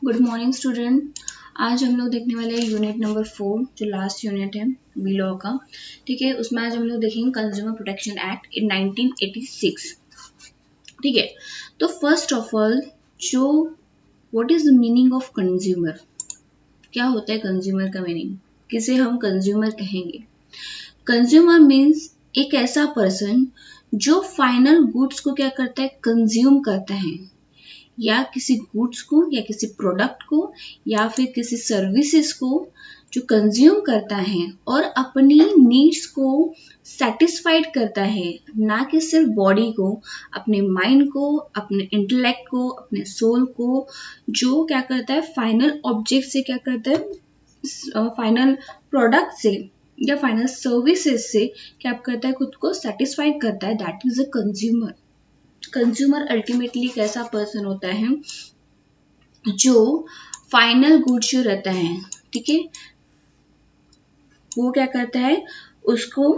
Good morning student. आज हम लोग देखने वाले हैं यूनिट नंबर 4 जो लास्ट यूनिट है बी लॉ का। ठीक है, उसमें आज हम लोग देखेंगे कंज्यूमर प्रोटेक्शन एक्ट इन 1986। ठीक है, तो फर्स्ट ऑफ ऑल जो what is the meaning of consumer, क्या होता है कंज्यूमर का मीनिंग, किसे हम कंज्यूमर कहेंगे। कंज्यूमर मीन्स एक ऐसा पर्सन जो फाइनल गुड्स को क्या करता है, कंज्यूम करता है, या किसी गुड्स को या किसी प्रोडक्ट को या फिर किसी सर्विसेज को जो कंज्यूम करता है और अपनी नीड्स को सेटिस्फाइड करता है, ना कि सिर्फ बॉडी को, अपने माइंड को, अपने इंटेलेक्ट को, अपने सोल को, जो क्या करता है फाइनल ऑब्जेक्ट से क्या करता है, फाइनल प्रोडक्ट से या फाइनल सर्विसेज से क्या करता है, खुद को सेटिस्फाइड करता है, that is a consumer. Consumer ultimately एक ऐसा पर्सन होता है जो फाइनल गुड्स जो रहता है, ठीक है, वो क्या करता है, उसको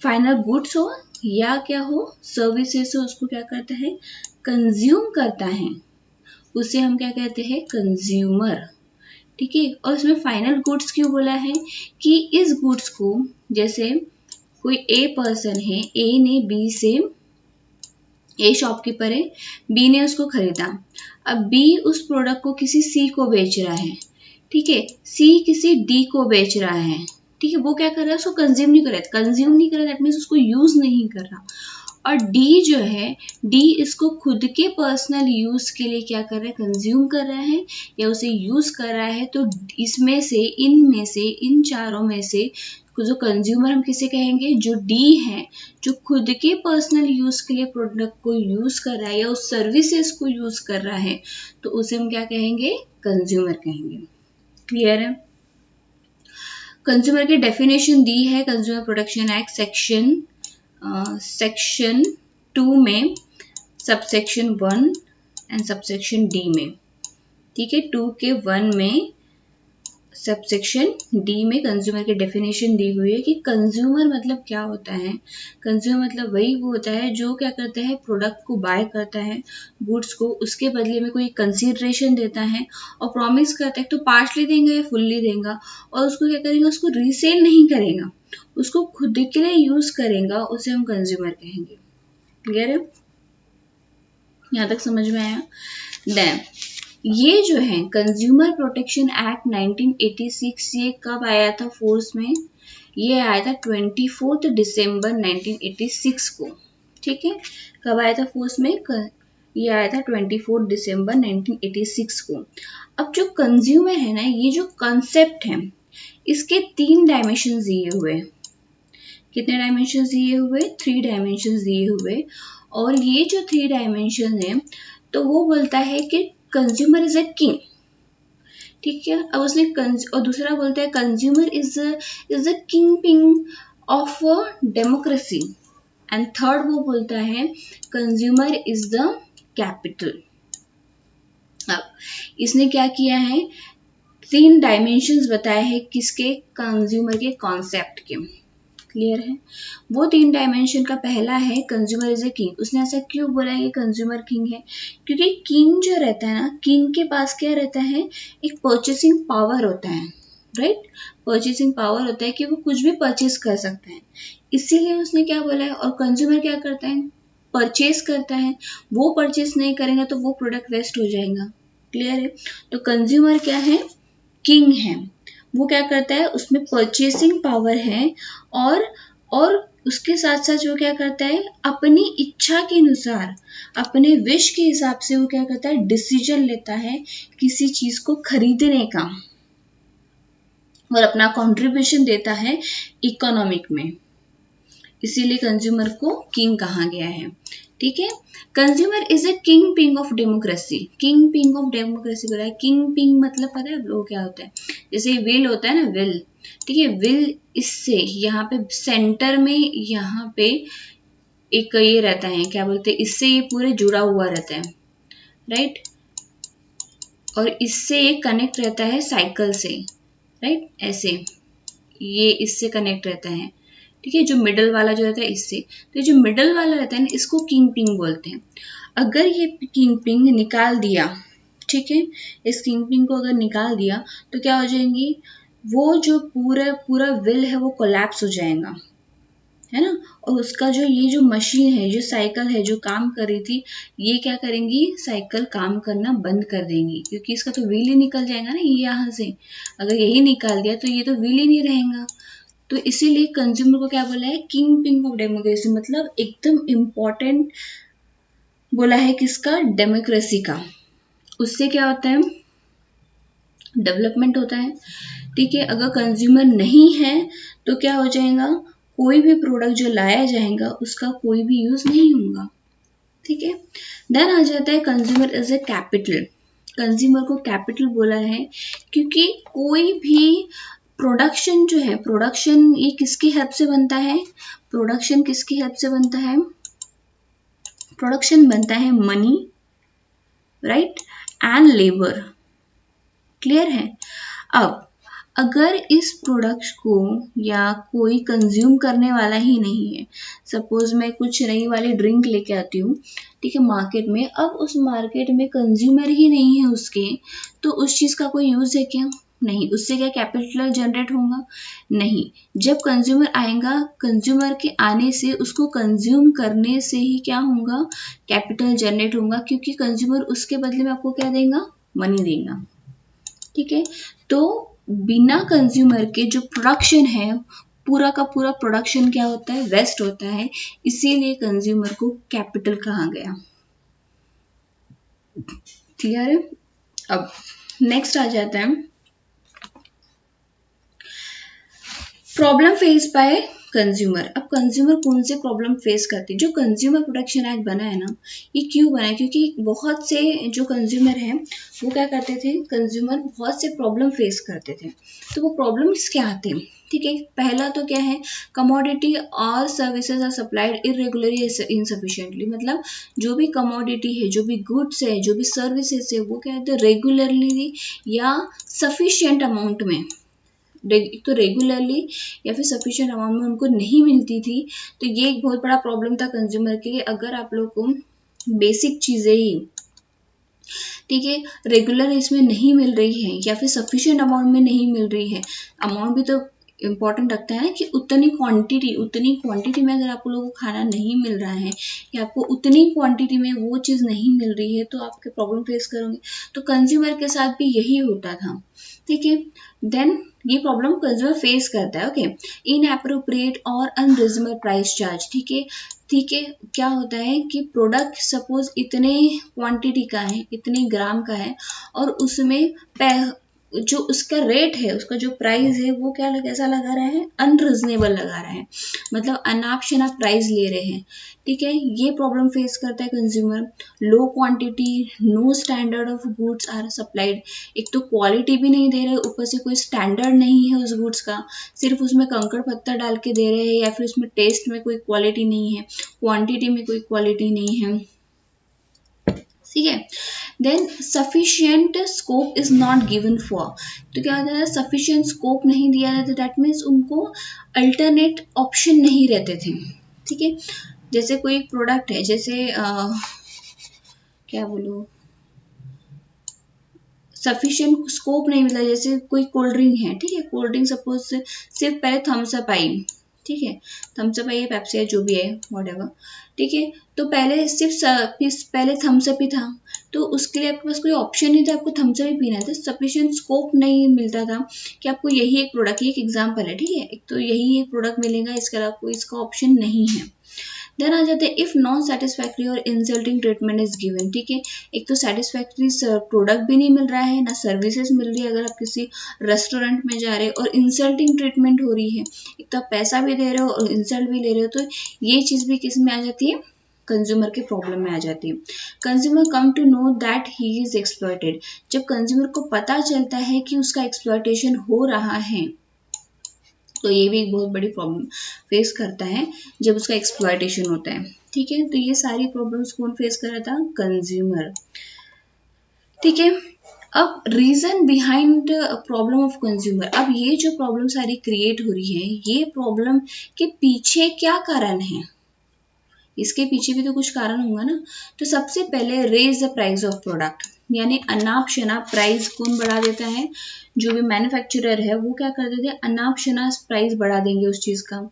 फाइनल गुड्स हो या क्या हो सर्विसेज हो, उसको क्या करता है, कंज्यूम करता है, उसे हम क्या कहते हैं, कंज्यूमर। ठीक है, और इसमें फाइनल गुड्स क्यों बोला है कि इस गुड्स को, जैसे कोई ए पर्सन है, ए ने बी से, ए शॉपकीपर है, बी ने उसको खरीदा, अब बी उस प्रोडक्ट को किसी सी को बेच रहा है, ठीक है, सी किसी डी को बेच रहा है, ठीक है, वो क्या कर रहा है, उसको कंज्यूम नहीं कर रहा है, कंज्यूम नहीं कर रहा है, दैट मीन्स उसको यूज नहीं कर रहा। और डी जो है, डी इसको खुद के पर्सनल यूज के लिए क्या कर रहा है, कंज्यूम कर रहा है या उसे यूज कर रहा है। तो इसमें से, इनमें से, इन चारों में से जो कंज्यूमर हम किसे कहेंगे, जो डी है, जो खुद के पर्सनल यूज के लिए प्रोडक्ट को यूज कर रहा है या उस सर्विसेज को यूज कर रहा है, तो उसे हम क्या कहेंगे, कंज्यूमर कहेंगे। क्लियर है। कंज्यूमर की डेफिनेशन दी है कंज्यूमर प्रोटेक्शन एक्ट सेक्शन 2 में, सबसेक्शन 1 एंड सबसेक्शन डी में। ठीक है, 2 के 1 में सबसेक्शन डी में कंज्यूमर की डेफिनेशन दी हुई है कि कंज्यूमर मतलब क्या होता है। कंज्यूमर मतलब वही वो होता है जो क्या करता है, प्रोडक्ट को बाय करता है, गुड्स को, उसके बदले में कोई कंसीडरेशन देता है और प्रॉमिस करता है, तो पार्शली देंगे या फुल्ली देगा, और उसको क्या करेगा, उसको रीसेल नहीं करेगा, उसको खुद के लिए यूज करेगा, उसे हम कंज्यूमर कहेंगे। क्लियर है, यहाँ तक समझ में आया। देन ये जो है कंज्यूमर प्रोटेक्शन एक्ट 1986, ये कब आया था फोर्स में, ये आया था 24 दिसंबर 1986 को। ठीक है, कब आया था फोर्स में, ये आया था 24 दिसंबर 1986 को। अब जो कंज्यूमर है ना, ये जो कंसेप्ट है, इसके 3 डायमेंशन दिए हुए, कितने डायमेंशन दिए हुए, 3 डायमेंशन दिए हुए। और ये जो 3 डायमेंशन है, तो वो बोलता है कि कंज्यूमर इज अ किंग। ठीक है, अब उसने और दूसरा बोलता है consumer is the king ping of a democracy, and third वो बोलता है कंज्यूमर इज द कैपिटल। अब इसने क्या किया है, 3 डायमेंशंस बताए हैं किसके, कंज्यूमर के कॉन्सेप्ट के। क्लियर है, वो 3 डायमेंशन का पहला है कंज्यूमर इज ए किंग। उसने ऐसा क्यों बोला है कि कंज्यूमर किंग है, क्योंकि किंग जो रहता है ना, किंग के पास क्या रहता है, एक परचेसिंग पावर होता है, राइट, परचेसिंग पावर होता है कि वो कुछ भी परचेस कर सकता है, इसीलिए उसने क्या बोला है। और कंज्यूमर क्या करता है, परचेस करता है, वो परचेस नहीं करेगा तो वो प्रोडक्ट वेस्ट हो जाएगा। क्लियर है, तो कंज्यूमर क्या है, किंग है, वो क्या करता है, उसमें परचेसिंग पावर है, और उसके साथ साथ वो क्या करता है, अपनी इच्छा के अनुसार, अपने विश के हिसाब से वो क्या करता है, डिसीजन लेता है किसी चीज को खरीदने का, और अपना कंट्रीब्यूशन देता है इकोनॉमिक में, इसीलिए कंज्यूमर को किंग कहा गया है। ठीक है, consumer is a king ping of democracy. King ping of democracy बोला है, किंग पिंग मतलब पता है आप लोगों क्या होता है, जैसे विल होता है ना, विल, ठीक है, विल, इससे यहाँ पे सेंटर में, यहाँ पे एक ये रहता है, क्या बोलते हैं, इससे ये पूरे जुड़ा हुआ रहता है, राइट, और इससे ये कनेक्ट रहता है साइकिल से, राइट, ऐसे ये इससे कनेक्ट रहता है। ठीक है, जो मिडल वाला जो रहता है इससे, तो जो मिडल वाला रहता है ना, इसको किंग पिंग बोलते हैं। अगर ये किंग पिंग निकाल दिया, ठीक है, इस किंगपिन को अगर निकाल दिया तो क्या हो जाएंगी, वो जो पूरा विल है वो कोलैप्स हो जाएगा, है ना। और उसका जो ये जो मशीन है, जो साइकिल है, जो काम कर रही थी, ये क्या करेंगी, साइकिल काम करना बंद कर देंगी, क्योंकि इसका तो व्हील ही निकल जाएगा ना, ये यहाँ से अगर यही निकाल दिया तो ये तो व्हील ही नहीं रहेगा। तो इसीलिए कंज्यूमर को क्या बोला है, किंग पिन ऑफ डेमोक्रेसी, मतलब एकदम इम्पोर्टेंट बोला है किसका, डेमोक्रेसी का। उससे क्या होता है, डेवलपमेंट होता है। ठीक है, अगर कंज्यूमर नहीं है तो क्या हो जाएगा, कोई भी प्रोडक्ट जो लाया जाएगा उसका कोई भी यूज नहीं होगा। ठीक है, देन आ जाता है consumer as a capital. Consumer को कैपिटल बोला है क्योंकि कोई भी प्रोडक्शन जो है, प्रोडक्शन ये किसकी हेल्प से बनता है, प्रोडक्शन किसकी हेल्प से बनता है, प्रोडक्शन बनता है money, right, and labour. Clear है। अब अगर इस प्रोडक्ट को या कोई कंज्यूम करने वाला ही नहीं है, सपोज मैं कुछ नई वाली ड्रिंक लेके आती हूँ, ठीक है, मार्केट में, अब उस मार्केट में कंज्यूमर ही नहीं है उसके, तो उस चीज़ का कोई यूज़ है क्या, नहीं। उससे क्या कैपिटल जनरेट होगा, नहीं। जब कंज्यूमर आएगा, कंज्यूमर के आने से उसको कंज्यूम करने से ही क्या होगा, कैपिटल जनरेट होगा, क्योंकि कंज्यूमर उसके बदले में आपको क्या देगा, मनी देगा। ठीक है, तो बिना कंज्यूमर के जो प्रोडक्शन है, पूरा का पूरा प्रोडक्शन क्या होता है, वेस्ट होता है, इसीलिए कंज्यूमर को कैपिटल कहा गया। क्लियर है। अब नेक्स्ट आ जाता है प्रॉब्लम फेस बाय कंज्यूमर। अब कंज्यूमर कौन से प्रॉब्लम फेस करते हैं, जो कंज्यूमर प्रोटेक्शन एक्ट बना है ना, ये क्यों बना है, क्योंकि बहुत से जो कंज्यूमर हैं वो क्या करते थे, कंज्यूमर बहुत से प्रॉब्लम फेस करते थे। तो वो प्रॉब्लम्स क्या आते हैं, ठीक है, पहला तो क्या है, कमोडिटी और सर्विसेज आर सप्लाइड इरेगुलरली इनसफिशिएंटली, मतलब जो भी कमोडिटी है, जो भी गुड्स है, जो भी सर्विसेज है, वो क्या है, रेगुलरली या सफिशिएंट अमाउंट में, एक तो रेगुलरली या फिर सफिशिएंट अमाउंट में उनको नहीं मिलती थी। तो ये एक बहुत बड़ा प्रॉब्लम था कंज्यूमर के लिए। अगर आप लोग को बेसिक चीज़ें ही, ठीक है, रेगुलर इसमें नहीं मिल रही है या फिर सफिशिएंट अमाउंट में नहीं मिल रही है, अमाउंट भी तो इम्पॉर्टेंट रखता है ना, कि उतनी क्वांटिटी में अगर आप लोगों को खाना नहीं मिल रहा है या आपको उतनी क्वांटिटी में वो चीज़ नहीं मिल रही है, तो आपके प्रॉब्लम फेस करोगे। तो कंज्यूमर के साथ भी यही होता था। ठीक है, देन ये प्रॉब्लम कंज्यूमर फेस करता है। ओके, इनएप्रोप्रिएट और अनरीजनेबल प्राइस चार्ज। ठीक है, ठीक है, क्या होता है कि प्रोडक्ट सपोज इतने क्वांटिटी का है, इतने ग्राम का है, और उसमें जो उसका रेट है, उसका जो प्राइस है, वो क्या कैसा लगा रहा है, अनरीजनेबल लगा रहा है, मतलब अनाप शनाप प्राइस ले रहे हैं। ठीक है, ये प्रॉब्लम फेस करता है consumer. Low quantity, no standard of goods are supplied. एक तो क्वालिटी भी नहीं दे रहे, ऊपर से कोई स्टैंडर्ड नहीं है उस गुड्स का, सिर्फ उसमें कंकड़ पत्थर डाल के दे रहे हैं, या फिर उसमें टेस्ट में कोई क्वालिटी नहीं है, क्वांटिटी में कोई क्वालिटी नहीं है। ठीक है, than sufficient scope is not given for. तो क्या होता है, सफिशियंट स्कोप नहीं दिया जाता, दैट मीन्स उनको अल्टरनेट ऑप्शन नहीं रहते थे। ठीक है, जैसे कोई प्रोडक्ट है, जैसे क्या बोलो, सफिशियंट स्कोप नहीं मिला, जैसे कोई कोल्ड ड्रिंक है, ठीक है, कोल्ड ड्रिंक सपोज सिर्फ पहले थम्स अप आई, ठीक है, थम्स अप आई है, पेप्सी है, जो भी है, व्हाटएवर, ठीक है, तो पहले सिर्फ पहले थम्स अप ही था, तो उसके लिए आपके पास कोई ऑप्शन नहीं था, आपको थम्स अप ही पीना था, सफिशिएंट स्कोप नहीं मिलता था कि आपको यही एक प्रोडक्ट, एक एग्जाम्पल है, ठीक है, एक तो यही एक प्रोडक्ट मिलेगा, इसके अलावा कोई इसका ऑप्शन नहीं है। देन आ जाते हैं इफ नॉन सेटिस्फैक्ट्री और इंसल्टिंग ट्रीटमेंट इज गिवन। ठीक है, एक तो सेटिस्फैक्ट्री प्रोडक्ट भी नहीं मिल रहा है, ना सर्विसेज मिल रही है, अगर आप किसी रेस्टोरेंट में जा रहे हो, और इंसल्टिंग ट्रीटमेंट हो रही है, एक तो आप पैसा भी दे रहे हो और इंसल्ट भी ले रहे हो, तो ये चीज़ भी किस में आ जाती है, कंज्यूमर के प्रॉब्लम में आ जाती है। Consumer come to know that he is exploited. जब कंज्यूमर को पता चलता है कि उसका एक्सप्लॉयटेशन हो रहा है, तो ये भी एक बहुत बड़ी प्रॉब्लम फेस करता है जब उसका एक्सप्लॉयटेशन होता है। ठीक है, तो ये सारी प्रॉब्लम्स कौन फेस कर रहा था, कंज्यूमर। ठीक है, अब reason behind problem of consumer. अब ये जो प्रॉब्लम सारी क्रिएट हो रही है, ये प्रॉब्लम के पीछे क्या कारण है, इसके पीछे भी तो कुछ कारण होगा ना। तो सबसे पहले raise the price of product, यानी अनाप शनाप प्राइस कौन बढ़ा देता है, जो भी मैन्युफैक्चरर है वो क्या कर देते हैं, अनाप शनाप प्राइस बढ़ा देंगे उस चीज का।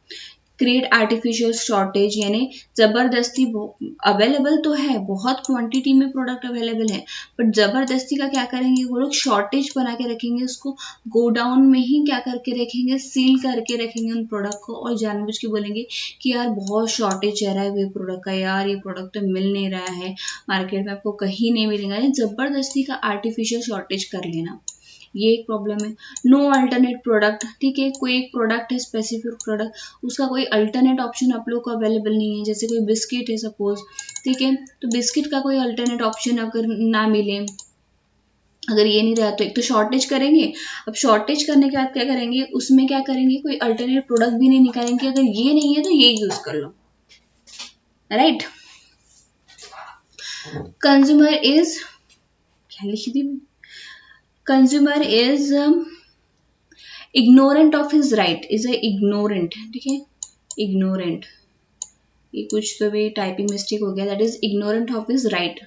क्रिएट आर्टिफिशियल शॉर्टेज, यानी जबरदस्ती, अवेलेबल तो है, बहुत क्वांटिटी में प्रोडक्ट अवेलेबल है, बट जबरदस्ती का क्या करेंगे वो लोग, शॉर्टेज बना के रखेंगे उसको, गोडाउन में ही क्या करके रखेंगे, सील करके रखेंगे उन प्रोडक्ट को, और जानबूझ के बोलेंगे कि यार बहुत शॉर्टेज चल रहा है ये प्रोडक्ट का, यार ये प्रोडक्ट तो मिल नहीं रहा है मार्केट में, आपको कहीं नहीं मिलेगा, जबरदस्ती का आर्टिफिशियल शॉर्टेज कर लेना, ये एक प्रॉब्लम है। नो अल्टरनेट प्रोडक्ट, ठीक है, कोई एक प्रोडक्ट है, स्पेसिफिक प्रोडक्ट, उसका कोई अल्टरनेट ऑप्शन आप लोग को अवेलेबल नहीं है, जैसे कोई बिस्किट है सपोज, ठीक है, तो बिस्किट का कोई अल्टरनेट ऑप्शन अगर ना मिले, अगर ये नहीं रहा तो एक तो शॉर्टेज करेंगे। अब शॉर्टेज करने के बाद क्या करेंगे, उसमें क्या करेंगे, कोई अल्टरनेट प्रोडक्ट भी नहीं निकालेंगे, अगर ये नहीं है तो ये यूज कर लो, राइट। कंज्यूमर इज, क्या लिखी थी, consumer is ignorant of his right, is a ignorant, ठीक है, इग्नोरेंट, ये कुछ तो भी टाइपिंग मिस्टेक हो गया, that is ignorant of his right,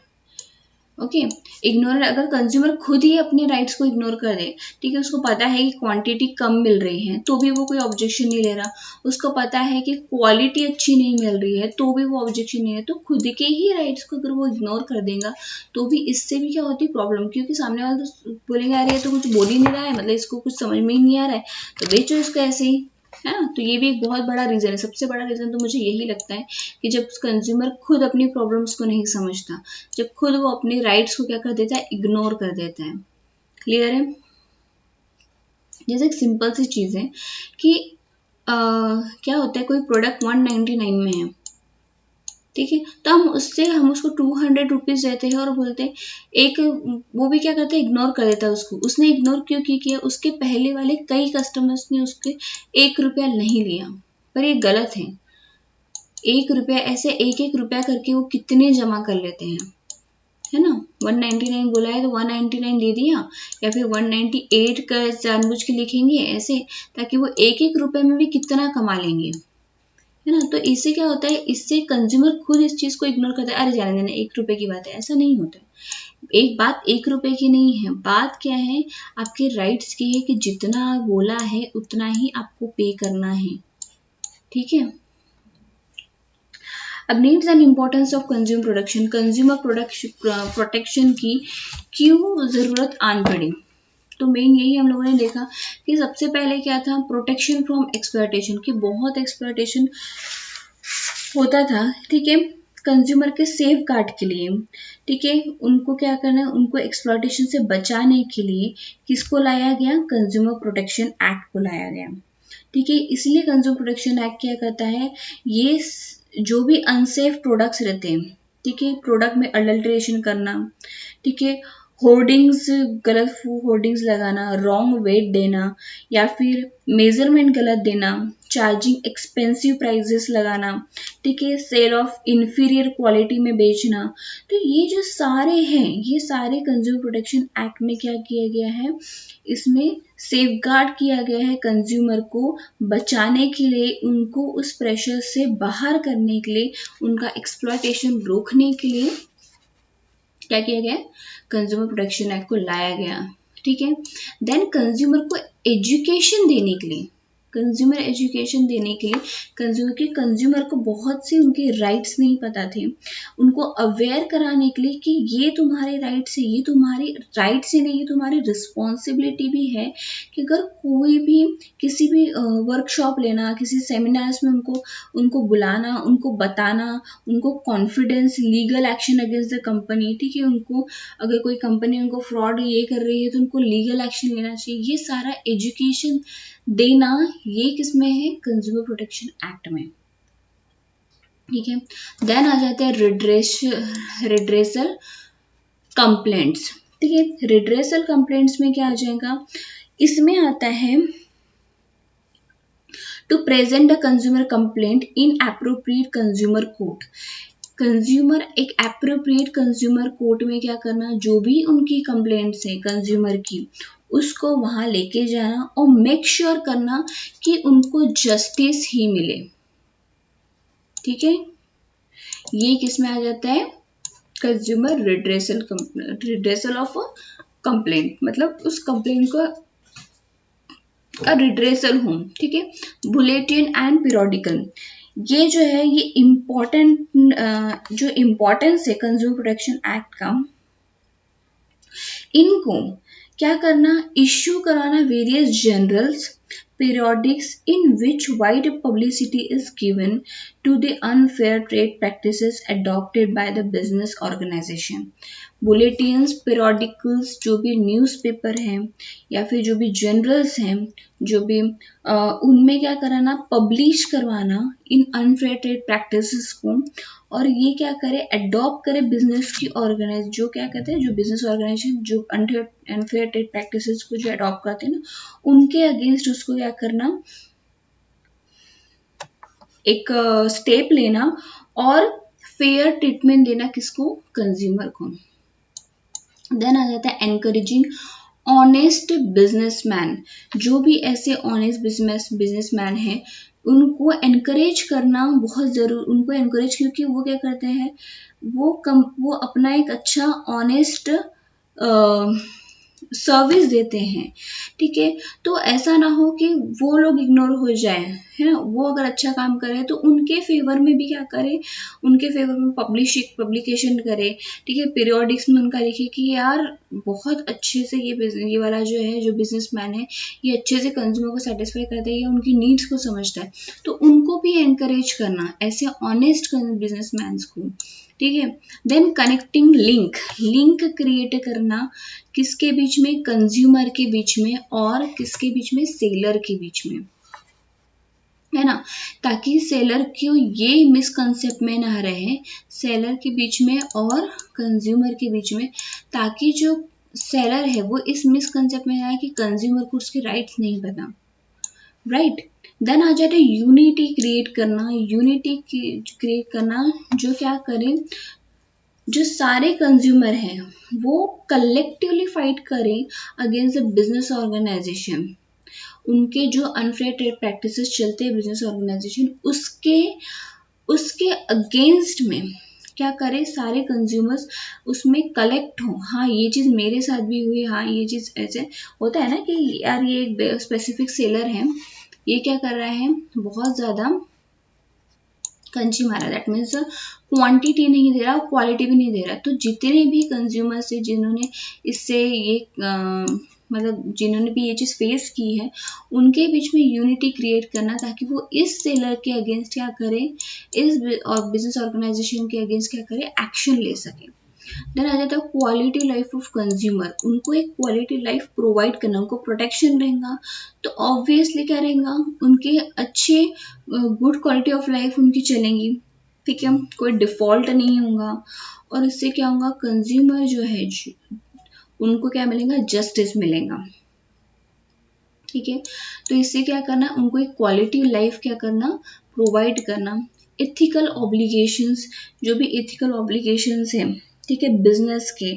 okay. Ignore, अगर कंज्यूमर खुद ही अपने राइट्स को इग्नोर कर दे, ठीक है, उसको पता है कि क्वांटिटी कम मिल रही है तो भी वो कोई ऑब्जेक्शन नहीं ले रहा, उसको पता है कि क्वालिटी अच्छी नहीं मिल रही है तो भी वो ऑब्जेक्शन नहीं है, तो खुद के ही राइट्स को अगर वो इग्नोर कर देगा तो भी इससे भी क्या होती प्रॉब्लम, क्योंकि सामने वाला तो बोलेंगे अरे ये तो कुछ बोल ही नहीं रहा है, मतलब इसको कुछ समझ में ही नहीं आ रहा है, तो बेचो इसको ऐसे ही, है ना। तो ये भी एक बहुत बड़ा रीजन है, सबसे बड़ा रीजन तो मुझे यही लगता है कि जब कंज्यूमर खुद अपनी प्रॉब्लम्स को नहीं समझता, जब खुद वो अपने राइट्स को क्या कर देता है, इग्नोर कर देता है, क्लियर है। जैसे एक सिंपल सी चीज है कि क्या होता है, कोई प्रोडक्ट 199 में है, ठीक है, तो हम उसको 200 रुपीज देते हैं और बोलते हैं एक, वो भी क्या करता है, इग्नोर कर देता है उसको, उसने इग्नोर क्यों किया, उसके पहले वाले कई कस्टमर्स ने उसके 1 रुपया नहीं लिया, पर ये गलत है, 1 रुपया ऐसे 1 रुपया करके वो कितने जमा कर लेते हैं, है ना। 199 बोला है तो 199 दे दिया, या फिर 198 का जानबूझ के लिखेंगे ऐसे, ताकि वो 1 रुपए में भी कितना कमा लेंगे, है ना। तो इससे क्या होता है, इससे कंज्यूमर खुद इस चीज को इग्नोर करता है, अरे जाने देना 1 रुपए की बात है, ऐसा नहीं होता है। एक बात 1 रुपए की नहीं है, बात क्या है, आपके राइट्स की है कि जितना बोला है उतना ही आपको पे करना है, ठीक है। अब needs and importance of consumer production, consumer protection की क्यों जरूरत आन पड़ी, तो मेन यही हम लोगों ने देखा कि सबसे पहले क्या था, प्रोटेक्शन फ्रॉम एक्सप्लॉयटेशन, की बहुत एक्सप्लॉयटेशन होता था, ठीक है, कंज्यूमर के सेफ गार्ड के लिए, ठीक है, उनको क्या करना है, उनको एक्सप्लॉयटेशन से बचाने के लिए किसको लाया गया, कंज्यूमर प्रोटेक्शन एक्ट को लाया गया, ठीक है। इसलिए कंज्यूमर प्रोटेक्शन एक्ट क्या करता है, ये जो भी अनसेफ प्रोडक्ट्स रहते हैं, ठीक है, प्रोडक्ट में अडल्ट्रेशन करना, ठीक है, होर्डिंग्स, गलत होर्डिंग्स लगाना, रॉन्ग वेट देना, या फिर मेजरमेंट गलत देना, चार्जिंग एक्सपेंसिव प्राइजेस लगाना, ठीक है, सेल ऑफ इंफीरियर क्वालिटी में बेचना, तो ये जो सारे हैं, ये सारे कंज्यूमर प्रोटेक्शन एक्ट में क्या किया गया है, इसमें सेफगार्ड किया गया है कंज्यूमर को बचाने के लिए, उनको उस प्रेशर से बाहर करने के लिए, उनका एक्सप्लॉयटेशन रोकने के लिए क्या किया गया, कंज्यूमर प्रोटेक्शन एक्ट को लाया गया, ठीक है। देन कंज्यूमर को एजुकेशन देने के लिए, कंज्यूमर एजुकेशन देने के लिए, कंज्यूमर को बहुत से उनके राइट्स नहीं पता थे, उनको अवेयर कराने के लिए कि ये तुम्हारे राइट्स है, ये तुम्हारे राइट्स ही नहीं, ये तुम्हारी रिस्पॉन्सिबिलिटी भी है, कि अगर कोई भी किसी भी वर्कशॉप लेना, किसी सेमिनार्स में उनको बुलाना, उनको बताना, उनको confidence, legal action against the company, ठीक है, उनको अगर कोई कंपनी उनको फ्रॉड ये कर रही है तो उनको लीगल एक्शन लेना चाहिए, ये सारा एजुकेशन देना, ये किसमें है, कंज्यूमर प्रोटेक्शन एक्ट में, ठीक है। देन आ जाते हैं रिड्रेसल कंप्लेंट्स, ठीक है, रिड्रेसल कंप्लेंट्स में क्या आ जाएगा, इसमें आता है to present the consumer complaint in appropriate consumer court, consumer एक एप्रोप्रिएट कंज्यूमर कोर्ट में क्या करना, जो भी उनकी कंप्लेंट्स है कंज्यूमर की, उसको वहां लेके जाना और मेक श्योर करना कि उनको जस्टिस ही मिले, ठीक है। ये किस में आ जाता है, कंज्यूमर रिड्रेसल ऑफ कंप्लेंट, मतलब उस कंप्लेंट का रिड्रेसल हो, ठीक है। बुलेटिन एंड पीरियोडिकल, ये जो है ये इम्पोर्टेंट जो इम्पोर्टेंस है कंज्यूमर प्रोटेक्शन एक्ट का, इनको क्या करना, इश्यू कराना various journals periodics in which wide publicity is given to the unfair trade practices adopted by the business organization. Bulletins, periodicals, जो भी न्यूज़पेपर हैं या फिर जो भी जर्नल्स हैं, जो भी उनमें क्या कराना, पब्लिश करवाना इन अनफेयर ट्रेड प्रैक्टिसेस को, और ये क्या करे, अडॉप्ट करे बिजनेस की ऑर्गेनाइज, जो क्या कहते हैं, जो बिजनेस ऑर्गेनाइजेशन जो अनफेयर ट्रेड प्रैक्टिसेस को जो अडॉप्ट करते हैं ना, उनके अगेंस्ट उसको क्या करना, एक स्टेप लेना और फेयर ट्रीटमेंट देना, किसको, कंज्यूमर को। देन आ जाता है एनकरेजिंग ऑनेस्ट बिजनेसमैन, जो भी ऐसे ऑनेस्ट बिजनेसमैन हैं उनको एनकरेज करना बहुत जरूर, उनको एनकरेज, क्योंकि वो क्या करते हैं, वो अपना एक अच्छा ऑनेस्ट सर्विस देते हैं, ठीक है। तो ऐसा ना हो कि वो लोग इग्नोर हो जाए, है ना, वो अगर अच्छा काम करे तो उनके फेवर में भी क्या करे, उनके फेवर में पब्लिकेशन करे, ठीक है। पीरियोडिक्स में उनका लिखे कि यार बहुत अच्छे से ये वाला जो है, जो बिजनेसमैन है, ये अच्छे से कंज्यूमर को सेटिस्फाई करता है, या उनकी नीड्स को समझता है, तो उनको भी एनकरेज करना ऐसे ऑनेस्ट बिजनेसमैन को, ठीक है। देन कनेक्टिंग लिंक क्रिएट करना, किसके बीच में, कंज्यूमर के बीच में और किसके बीच में, सेलर के बीच में, है ना, ताकि सेलर को ये मिसकंसेप्ट में ना रहे, सेलर के बीच में और कंज्यूमर के बीच में, ताकि जो सेलर है वो इस मिसकंसेप्ट में आए कि कंज्यूमर को उसके राइट्स नहीं पता, राइट। देन आ जाता है यूनिटी क्रिएट करना, जो क्या करे, जो सारे कंज्यूमर हैं वो कलेक्टिवली फाइट करें अगेंस्ट द बिजनेस ऑर्गेनाइजेशन, उनके जो अनफेयर ट्रेड प्रैक्टिसेस चलते हैं बिजनेस ऑर्गेनाइजेशन, उसके अगेंस्ट में क्या करे, सारे कंज्यूमर्स उसमें कलेक्ट हो, हाँ ये चीज़ मेरे साथ भी हुई, हाँ ये चीज़ ऐसे होता है ना कि यार ये एक स्पेसिफिक सेलर है, ये क्या कर रहा है, बहुत ज़्यादा कंज्यूम आ रहा है, दैट मीन्स क्वांटिटी नहीं दे रहा, क्वालिटी भी नहीं दे रहा, तो जितने भी कंज्यूमर्स है जिन्होंने इससे ये मतलब जिन्होंने भी ये चीज़ फेस की है, उनके बीच में यूनिटी क्रिएट करना, ताकि वो इस सेलर के अगेंस्ट क्या करे, इस बिजनेस ऑर्गेनाइजेशन के अगेंस्ट क्या करे, एक्शन ले सके। देन आ जाता है क्वालिटी लाइफ ऑफ कंज्यूमर, उनको एक क्वालिटी लाइफ प्रोवाइड करना, उनको प्रोटेक्शन रहेगा तो ऑब्वियसली क्या रहेगा, उनके अच्छे गुड क्वालिटी ऑफ लाइफ उनकी चलेंगी, ठीक है, कोई डिफॉल्ट नहीं होगा, और इससे क्या होगा, कंज्यूमर जो है उनको क्या मिलेगा, जस्टिस मिलेगा, ठीक है। तो इससे क्या करना, उनको एक क्वालिटी लाइफ क्या करना, प्रोवाइड करना। एथिकल ऑब्लिगेशंस, जो भी एथिकल ऑब्लिगेशंस हैं, ठीक है, बिजनेस के,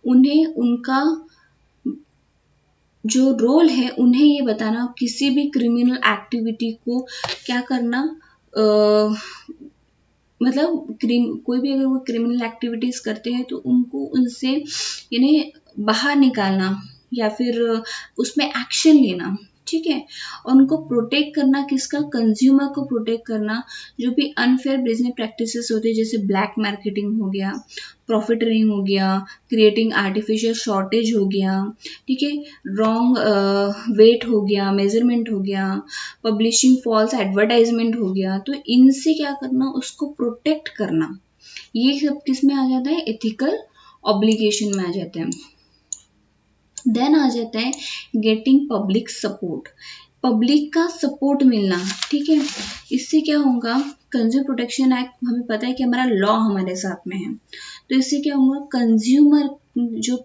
उन्हें उनका जो रोल है उन्हें ये बताना, किसी भी क्रिमिनल एक्टिविटी को क्या करना, मतलब कोई भी अगर वो क्रिमिनल एक्टिविटीज करते हैं तो उनको उनसे यानी बाहर निकालना या फिर उसमें एक्शन लेना, ठीक है। और उनको प्रोटेक्ट करना, किसका, कंज्यूमर को प्रोटेक्ट करना, जो भी अनफेयर बिजनेस प्रैक्टिसेस होते हैं, जैसे ब्लैक मार्केटिंग हो गया, प्रॉफिटरिंग हो गया, क्रिएटिंग आर्टिफिशियल शॉर्टेज हो गया, ठीक है, रॉन्ग वेट हो गया, मेजरमेंट हो गया, पब्लिशिंग फॉल्स एडवर्टाइजमेंट हो गया, तो इनसे क्या करना, उसको प्रोटेक्ट करना, ये सब किस में आ जाता है, एथिकल ऑब्लिगेशन में आ जाता है। देन आ जाता है गेटिंग पब्लिक सपोर्ट, पब्लिक का सपोर्ट मिलना, ठीक है। इससे क्या होगा, कंज्यूमर प्रोटेक्शन एक्ट हमें पता है कि हमारा लॉ हमारे साथ में है, तो इससे क्या होगा, कंज्यूमर जो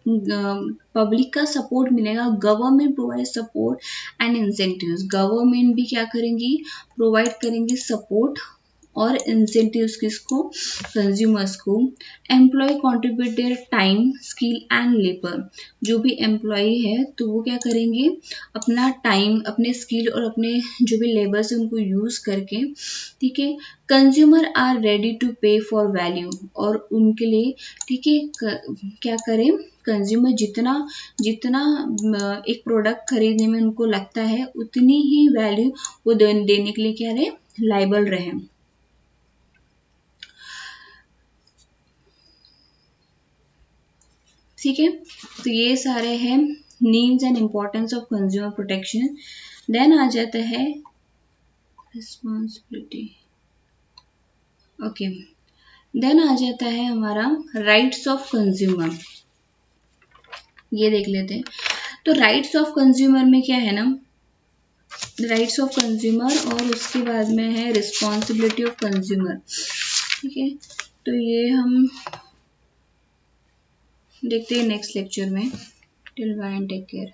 पब्लिक का सपोर्ट मिलेगा, government provide support and incentives, government भी क्या करेंगी, प्रोवाइड करेंगे सपोर्ट और इंसेंटिव्स किसको, कंज्यूमर्स को। Employ contribute their time, skill and labour. जो भी एम्प्लॉय है तो वो क्या करेंगे, अपना टाइम, अपने स्किल और अपने जो भी लेबर है उनको यूज करके, ठीक है। कंज्यूमर आर रेडी टू पे फॉर वैल्यू, और उनके लिए, ठीक है, क्या करें, कंज्यूमर जितना जितना एक प्रोडक्ट खरीदने में उनको लगता है उतनी ही वैल्यू वो देने के लिए क्या रहे, लाइबल रहे। ठीक है, तो ये सारे हैं needs and importance of consumer protection. Then आ जाता है रिस्पॉन्सिबिलिटी, ओके। देन आ जाता है हमारा राइट्स ऑफ कंज्यूमर, ये देख लेते हैं। तो राइट्स ऑफ कंज्यूमर में क्या है ना, राइट्स ऑफ कंज्यूमर और उसके बाद में है रिस्पॉन्सिबिलिटी ऑफ कंज्यूमर, ठीक है। तो ये हम देखते हैं नेक्स्ट लेक्चर में। Till bye and take care.